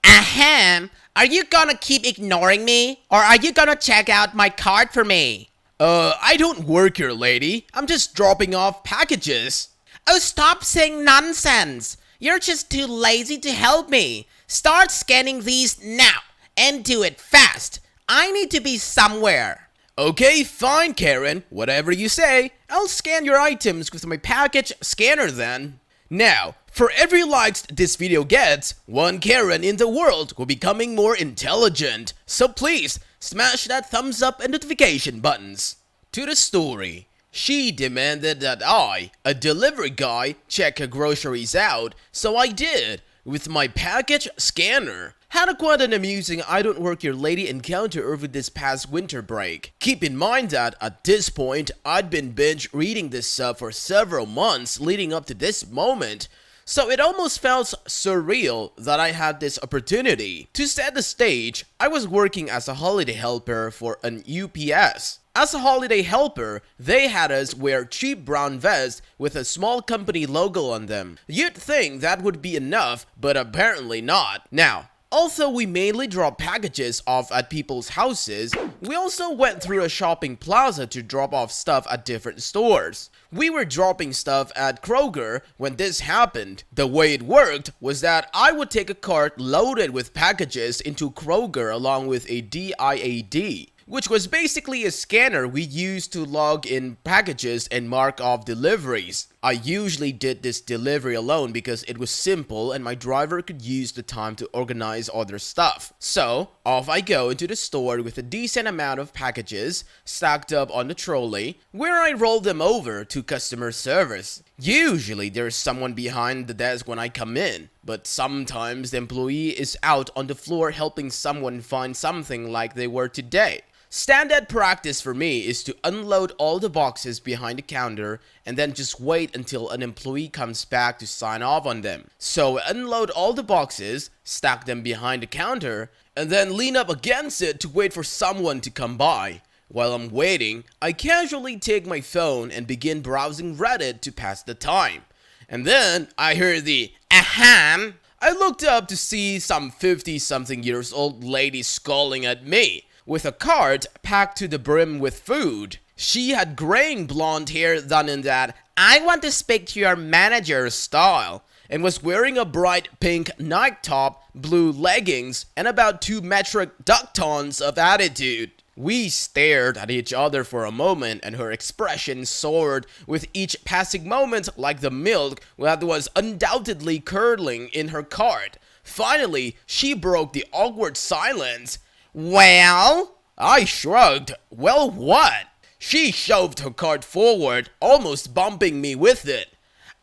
Ahem, are you gonna keep ignoring me? Or are you gonna check out my cart for me? I don't work here, lady. I'm just dropping off packages. Oh, stop saying nonsense. You're just too lazy to help me. Start scanning these now and do it fast. I need to be somewhere. Okay, fine, Karen. Whatever you say. I'll scan your items with my package scanner then. Now, for every likes this video gets, one Karen in the world will be becoming more intelligent. So please, smash that thumbs up and notification buttons. To the story. She demanded that I, a delivery guy, check her groceries out, so I did, with my package scanner. Had a quite an amusing I don't work here lady encounter over this past winter break. Keep in mind that at this point, I'd been binge reading this stuff for several months leading up to this moment. So it almost felt surreal that I had this opportunity. To set the stage, I was working as a holiday helper for an UPS. As a holiday helper, they had us wear cheap brown vests with a small company logo on them. You'd think that would be enough, but apparently not. Now, although we mainly drop packages off at people's houses, we also went through a shopping plaza to drop off stuff at different stores. We were dropping stuff at Kroger when this happened. The way it worked was that I would take a cart loaded with packages into Kroger along with a DIAD, which was basically a scanner we used to log in packages and mark off deliveries. I usually did this delivery alone because it was simple and my driver could use the time to organize other stuff. So, off I go into the store with a decent amount of packages stacked up on the trolley, where I roll them over to customer service. Usually there's someone behind the desk when I come in, but sometimes the employee is out on the floor helping someone find something like they were today. Standard practice for me is to unload all the boxes behind the counter and then just wait until an employee comes back to sign off on them. So unload all the boxes, stack them behind the counter, and then lean up against it to wait for someone to come by. While I'm waiting, I casually take my phone and begin browsing Reddit to pass the time. And then I hear the ahem. I looked up to see some 50-something years old lady scolding at me, with a cart packed to the brim with food. She had graying blonde hair done in that "I want to speak to your manager" style, and was wearing a bright pink Nike top, blue leggings, and about 2 metric duck tons of attitude. We stared at each other for a moment, and her expression soared with each passing moment like the milk that was undoubtedly curdling in her cart. Finally, she broke the awkward silence. "Well?" I shrugged. "Well, what?" She shoved her cart forward, almost bumping me with it.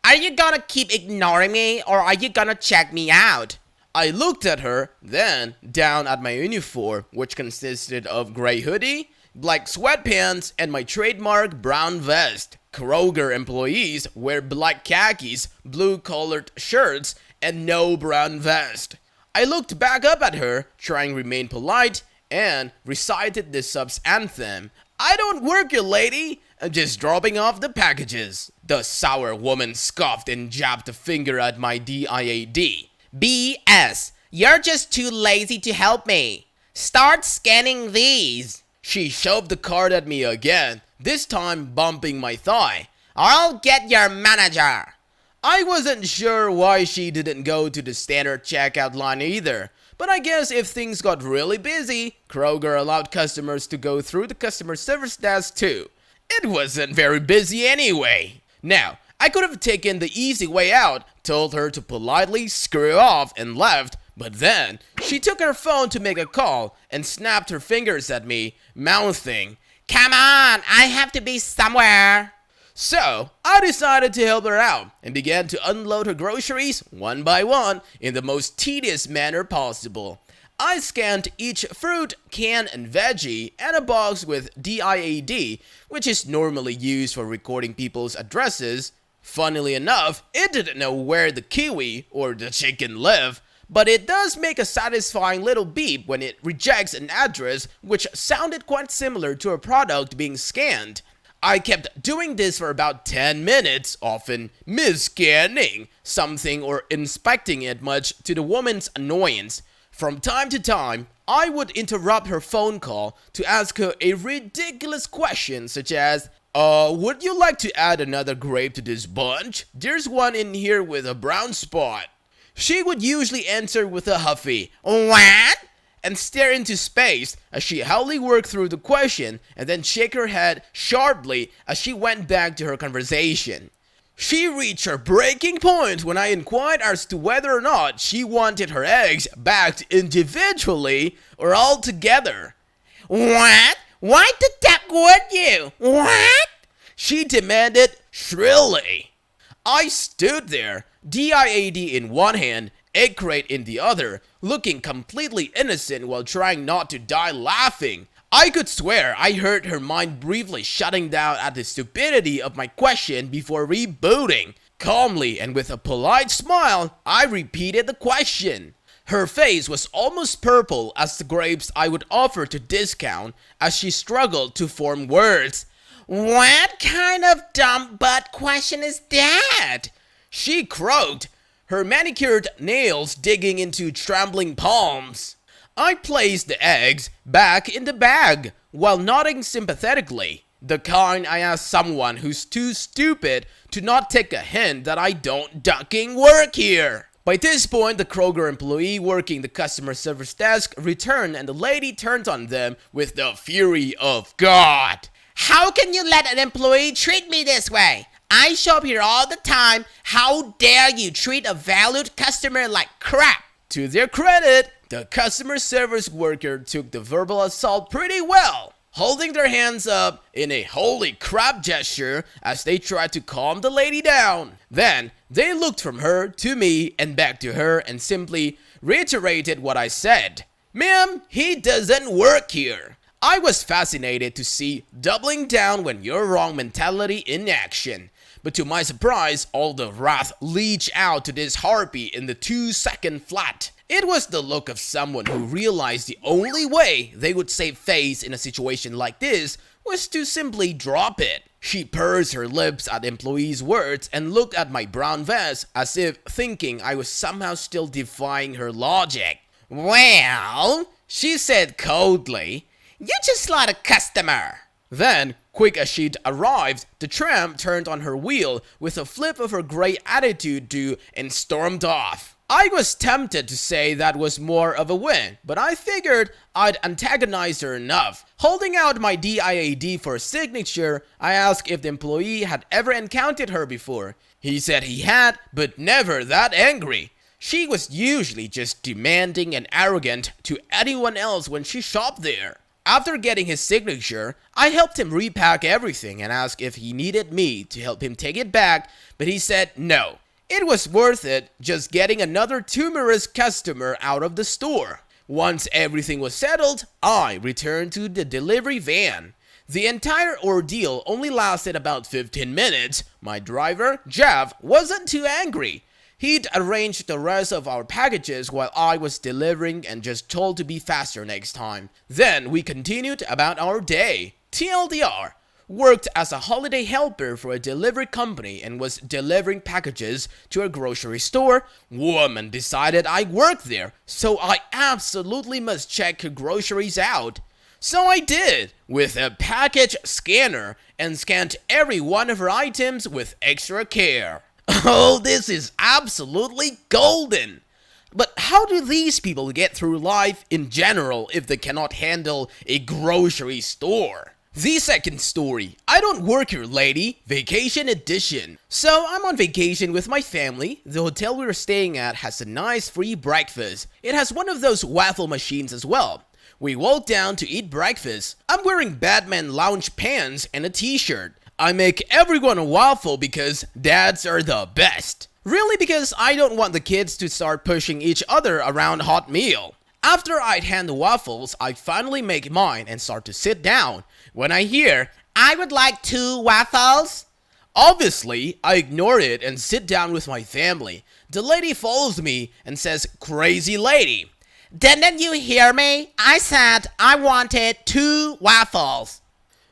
"Are you gonna keep ignoring me, or are you gonna check me out?" I looked at her, then down at my uniform, which consisted of gray hoodie, black sweatpants, and my trademark brown vest. Kroger employees wear black khakis, blue-collared shirts, and no brown vest. I looked back up at her, trying to remain polite, and recited the sub's anthem. "I don't work here, lady. I'm just dropping off the packages." The sour woman scoffed and jabbed a finger at my DIAD. "BS. You're just too lazy to help me. Start scanning these." She shoved the card at me again, this time bumping my thigh. "I'll get your manager." I wasn't sure why she didn't go to the standard checkout line either, but I guess if things got really busy, Kroger allowed customers to go through the customer service desk too. It wasn't very busy anyway. Now, I could have taken the easy way out, told her to politely screw off and left, but then she took her phone to make a call and snapped her fingers at me, mouthing, "Come on, I have to be somewhere." So, I decided to help her out and began to unload her groceries one by one in the most tedious manner possible. I scanned each fruit, can, and veggie and a box with DIAD, which is normally used for recording people's addresses. Funnily enough, it didn't know where the kiwi or the chicken live, but it does make a satisfying little beep when it rejects an address which sounded quite similar to a product being scanned. I kept doing this for about 10 minutes, often mis-scanning something or inspecting it, much to the woman's annoyance. From time to time, I would interrupt her phone call to ask her a ridiculous question such as, would you like to add another grape to this bunch? There's one in here with a brown spot. She would usually answer with a huffy, "What?" and stare into space as she hardly worked through the question and then shake her head sharply as she went back to her conversation. She reached her breaking point when I inquired as to whether or not she wanted her eggs bagged individually or all together. What? Why the duck would you? What? She demanded shrilly. I stood there, DIAD in one hand, egg crate in the other, looking completely innocent while trying not to die laughing. I could swear I heard her mind briefly shutting down at the stupidity of my question before rebooting. Calmly and with a polite smile, I repeated the question. Her face was almost purple as the grapes I would offer to discount as she struggled to form words. What kind of dumb butt question is that? She croaked, her manicured nails digging into trembling palms. I placed the eggs back in the bag while nodding sympathetically, the kind I ask someone who's too stupid to not take a hint that I don't ducking work here. By this point, the Kroger employee working the customer service desk returned and the lady turned on them with the fury of God. How can you let an employee treat me this way? I shop here all the time. How dare you treat a valued customer like crap? To their credit, the customer service worker took the verbal assault pretty well, holding their hands up in a holy crap gesture as they tried to calm the lady down. Then, they looked from her to me and back to her and simply reiterated what I said. "Ma'am, he doesn't work here." I was fascinated to see doubling down when you're wrong mentality in action. But to my surprise, all the wrath leached out to this harpy in the 2-second flat. It was the look of someone who realized the only way they would save face in a situation like this was to simply drop it. She pursed her lips at employees' words and looked at my brown vest as if thinking I was somehow still defying her logic. "Well," she said coldly, "you just like a customer." Then, quick as she'd arrived, the tramp turned on her wheel with a flip of her great attitude to and stormed off. I was tempted to say that was more of a win, but I figured I'd antagonized her enough. Holding out my DIAD for a signature, I asked if the employee had ever encountered her before. He said he had, but never that angry. She was usually just demanding and arrogant to anyone else when she shopped there. After getting his signature, I helped him repack everything and asked if he needed me to help him take it back, but he said no. It was worth it just getting another timorous customer out of the store. Once everything was settled, I returned to the delivery van. The entire ordeal only lasted about 15 minutes. My driver, Jeff, wasn't too angry. He'd arranged the rest of our packages while I was delivering and just told to be faster next time. Then we continued about our day. Tldr. Worked as a holiday helper for a delivery company and was delivering packages to a grocery store. Woman decided I worked there, so I absolutely must check her groceries out. So I did, with a package scanner, and scanned every one of her items with extra care. Oh, this is absolutely golden! But how do these people get through life in general if they cannot handle a grocery store? The second story. I don't work here, lady. Vacation edition. So I'm on vacation with my family. The hotel we were staying at has a nice free breakfast. It has one of those waffle machines as well. We walk down to eat breakfast. I'm wearing Batman lounge pants and a t-shirt. I make everyone a waffle because dads are the best. Really, because I don't want the kids to start pushing each other around hot meal. After I'd hand the waffles, I finally make mine and start to sit down. When I hear, "I would like 2 waffles." Obviously, I ignore it and sit down with my family. The lady follows me and says, "Crazy lady." "Didn't you hear me? I said I wanted 2 waffles.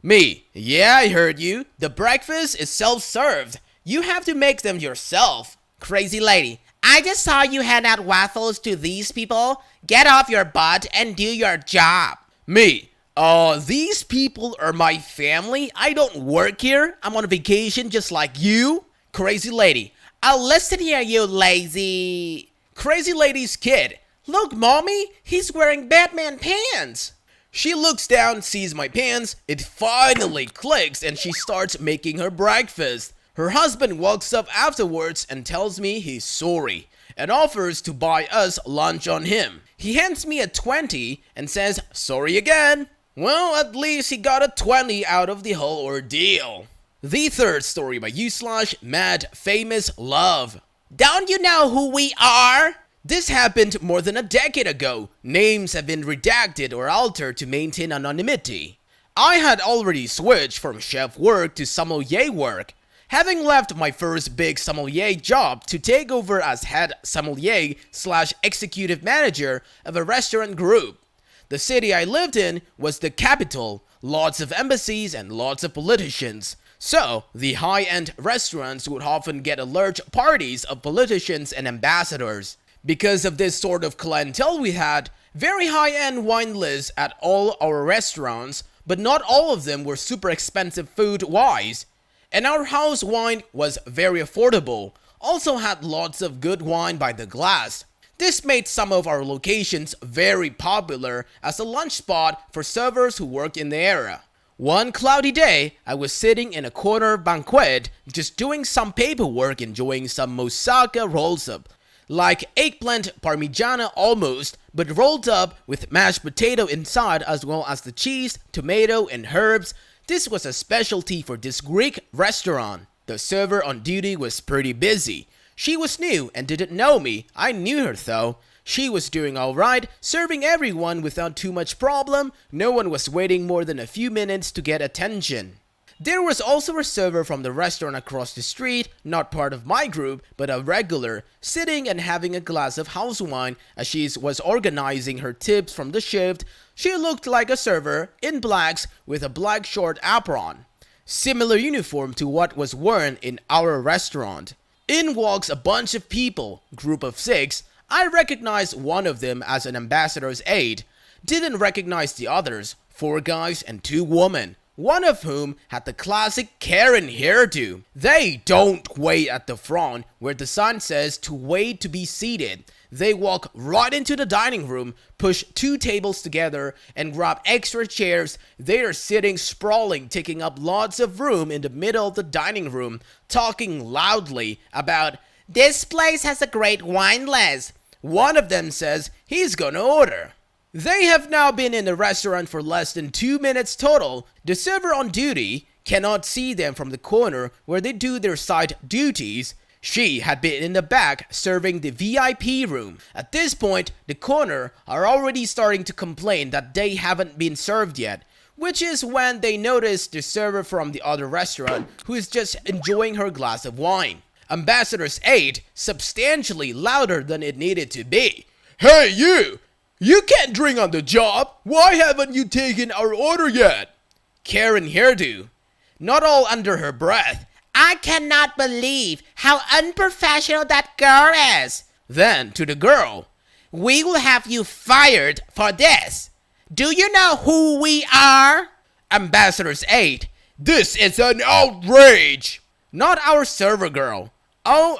Me, "Yeah, I heard you. The breakfast is self-served. You have to make them yourself." "Crazy lady, I just saw you hand out waffles to these people. Get off your butt and do your job. Me? These people are my family. I don't work here. I'm on vacation just like you. Crazy lady. Listen here, you lazy... Crazy lady's kid. Look, mommy, he's wearing Batman pants. She looks down, sees my pants, it finally clicks, and she starts making her breakfast. Her husband walks up afterwards and tells me he's sorry, and offers to buy us lunch on him. He hands me a 20 and says, sorry again. Well, at least he got a 20 out of the whole ordeal. The third story by /Mad Famous Love. Don't you know who we are? This happened more than a decade ago. Names have been redacted or altered to maintain anonymity. I had already switched from chef work to sommelier work, having left my first big sommelier job to take over as head sommelier / executive manager of a restaurant group. The city I lived in was the capital, lots of embassies and lots of politicians. So, the high-end restaurants would often get large parties of politicians and ambassadors. Because of this sort of clientele we had, very high-end wine lists at all our restaurants, but not all of them were super expensive food-wise. And our house wine was very affordable, also had lots of good wine by the glass. This made some of our locations very popular as a lunch spot for servers who worked in the area. One cloudy day, I was sitting in a corner banquet, just doing some paperwork, enjoying some moussaka rolls up. Like eggplant parmigiana almost, but rolled up with mashed potato inside as well as the cheese, tomato, and herbs. This was a specialty for this Greek restaurant. The server on duty was pretty busy. She was new and didn't know me. I knew her though. She was doing alright, serving everyone without too much problem. No one was waiting more than a few minutes to get attention. There was also a server from the restaurant across the street, not part of my group, but a regular, sitting and having a glass of house wine as she was organizing her tips from the shift. She looked like a server, in blacks, with a black short apron. Similar uniform to what was worn in our restaurant. In walks a bunch of people, group of 6. I recognized one of them as an ambassador's aide. Didn't recognize the others, 4 guys and 2 women. One of whom had the classic Karen hairdo. They don't wait at the front where the sign says to wait to be seated. They walk right into the dining room, push 2 tables together, and grab extra chairs. They are sitting sprawling, taking up lots of room in the middle of the dining room, talking loudly about, "This place has a great wine list." One of them says he's gonna order. They have now been in the restaurant for less than 2 minutes total. The server on duty cannot see them from the corner where they do their side duties. She had been in the back serving the VIP room. At this point, the corner are already starting to complain that they haven't been served yet, which is when they notice the server from the other restaurant who is just enjoying her glass of wine. Ambassador's aide, substantially louder than it needed to be. "Hey you! You can't drink on the job! Why haven't you taken our order yet?" Karen hairdo, not all under her breath. "I cannot believe how unprofessional that girl is." Then to the girl, "We will have you fired for this. Do you know who we are?" Ambassador's aide, "This is an outrage!" Not our server girl. "Oh,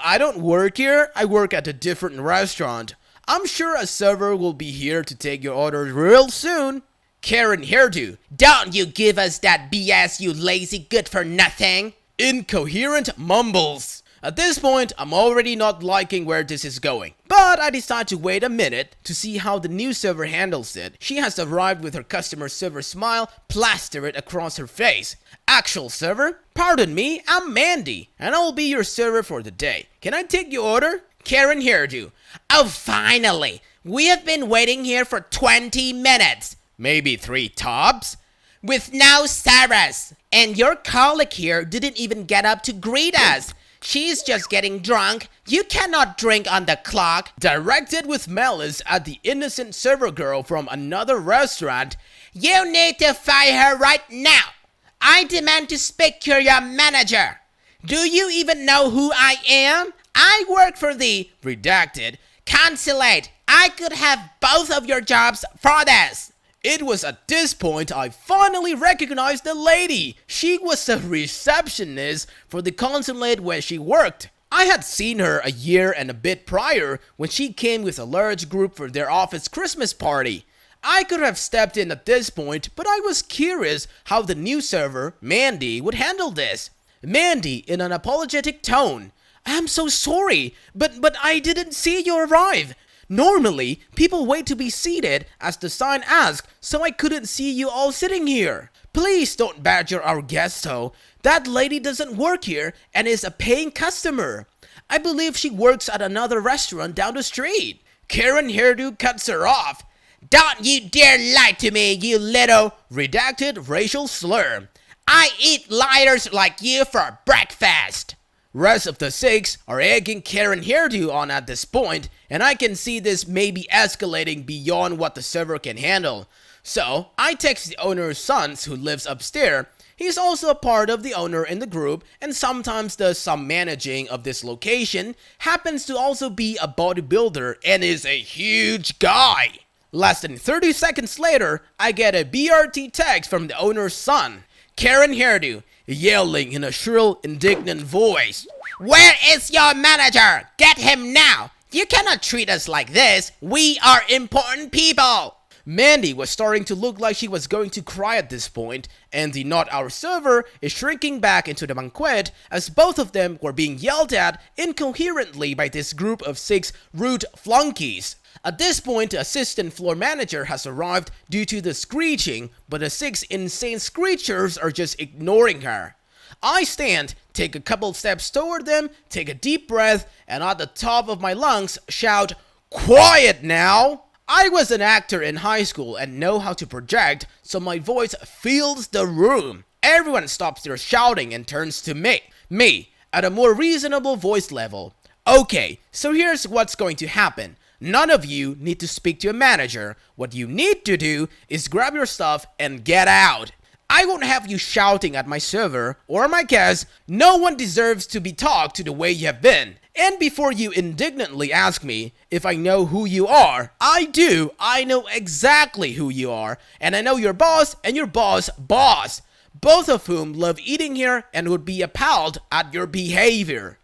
I don't work here. I work at a different restaurant. I'm sure a server will be here to take your order real soon." Karen hairdo, "Don't you give us that BS, you lazy good-for-nothing." Incoherent mumbles. At this point, I'm already not liking where this is going. But I decide to wait a minute to see how the new server handles it. She has arrived with her customer service smile plastered across her face. "Actual server, pardon me, I'm Mandy, and I'll be your server for the day. Can I take your order?" Karen hairdo, "Oh, finally! We have been waiting here for 20 minutes. Maybe 3 tops. With no service. And your colleague here didn't even get up to greet us. She's just getting drunk. You cannot drink on the clock." Directed with malice at the innocent server girl from another restaurant. "You need to fire her right now. I demand to speak to your manager. Do you even know who I am? I work for the redacted Consulate. I could have both of your jobs for this. It was at this point I finally recognized the lady. She was a receptionist for the consulate where she worked. I had seen her a year and a bit prior when she came with a large group for their office Christmas party. I could have stepped in at this point, but I was curious how the new server, Mandy, would handle this. Mandy, in an apologetic tone, "I'm so sorry, but I didn't see you arrive. Normally, people wait to be seated as the sign asks, so I couldn't see you all sitting here. Please don't badger our guests though. That lady doesn't work here and is a paying customer. I believe she works at another restaurant down the street." Karen Hairdo cuts her off. "Don't you dare lie to me, you little redacted racial slur. I eat lighters like you for breakfast." Rest of the 6 are egging Karen Hairdo on at this point, and I can see this may be escalating beyond what the server can handle. So, I text the owner's son who lives upstairs. He's also a part of the owner in the group and sometimes does some managing of this location, happens to also be a bodybuilder and is a huge guy. Less than 30 seconds later, I get a BRT text from the owner's son. Karen Hairdo, yelling in a shrill, indignant voice. "Where is your manager? Get him now! You cannot treat us like this. We are important people." Mandy was starting to look like she was going to cry at this point, and the Not Our server is shrinking back into the banquet as both of them were being yelled at incoherently by this group of 6 rude flunkies. At this point, the assistant floor manager has arrived due to the screeching, but the 6 insane screechers are just ignoring her. I stand, take a couple steps toward them, take a deep breath, and at the top of my lungs shout, "Quiet now!" I was an actor in high school and know how to project, so my voice fills the room. Everyone stops their shouting and turns to me, at a more reasonable voice level. Okay, so here's what's going to happen. None of you need to speak to a manager. What you need to do is grab your stuff and get out. I won't have you shouting at my server or my guests. No one deserves to be talked to the way you have been. And before you indignantly ask me if I know who you are, I do. I know exactly who you are. And I know your boss and your boss' boss, both of whom love eating here and would be appalled at your behavior.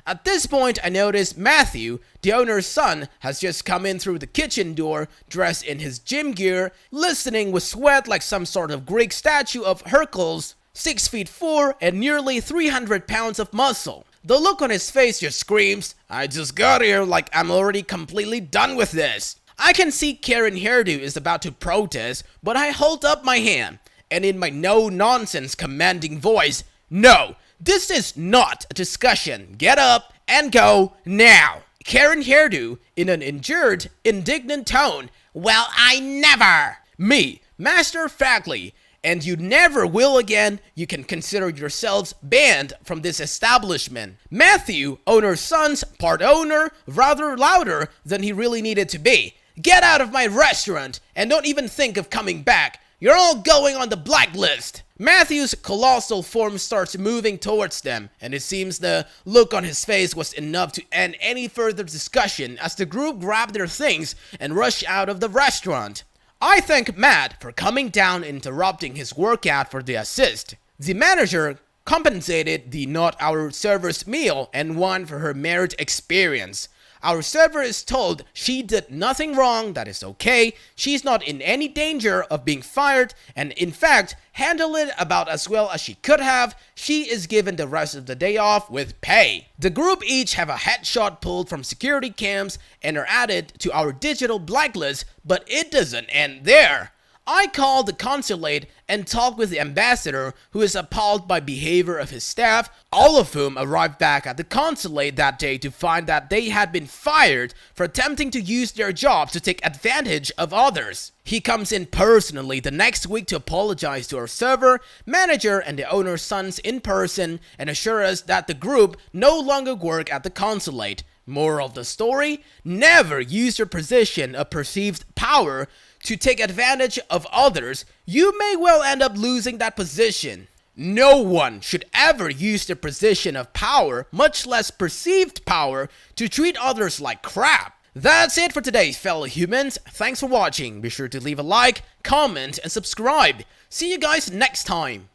At this point, I notice Matthew, the owner's son, has just come in through the kitchen door, dressed in his gym gear, listening with sweat like some sort of Greek statue of Hercules, 6'4" and nearly 300 pounds of muscle. The look on his face just screams, "I just got here like I'm already completely done with this." I can see Karen Hairdo is about to protest, but I hold up my hand, and in my no-nonsense commanding voice, "No, this is not a discussion. Get up and go now." Karen Hairdo, in an injured, indignant tone, "Well, I never." Me, master of factly, and you never will again. You can consider yourselves banned from this establishment. Matthew, owner's son's part owner, rather louder than he really needed to be. "Get out of my restaurant and don't even think of coming back. You're all going on the blacklist." Matthew's colossal form starts moving towards them, and it seems the look on his face was enough to end any further discussion as the group grabbed their things and rushed out of the restaurant. I thank Matt for coming down and interrupting his workout for the assist. The manager compensated the Not Our server's meal and won for her merit experience. Our server is told she did nothing wrong, that is okay, she's not in any danger of being fired, and in fact, handled it about as well as she could have. She is given the rest of the day off with pay. The group each have a headshot pulled from security cams and are added to our digital blacklist, but it doesn't end there. I called the consulate and talked with the ambassador, who is appalled by behavior of his staff, all of whom arrived back at the consulate that day to find that they had been fired for attempting to use their jobs to take advantage of others. He comes in personally the next week to apologize to our server, manager, and the owner's sons in person and assure us that the group no longer work at the consulate. Moral of the story: never use your position of perceived power to take advantage of others. You may well end up losing that position. No one should ever use their position of power, much less perceived power, to treat others like crap. That's it for today, fellow humans. Thanks for watching. Be sure to leave a like, comment, and subscribe. See you guys next time.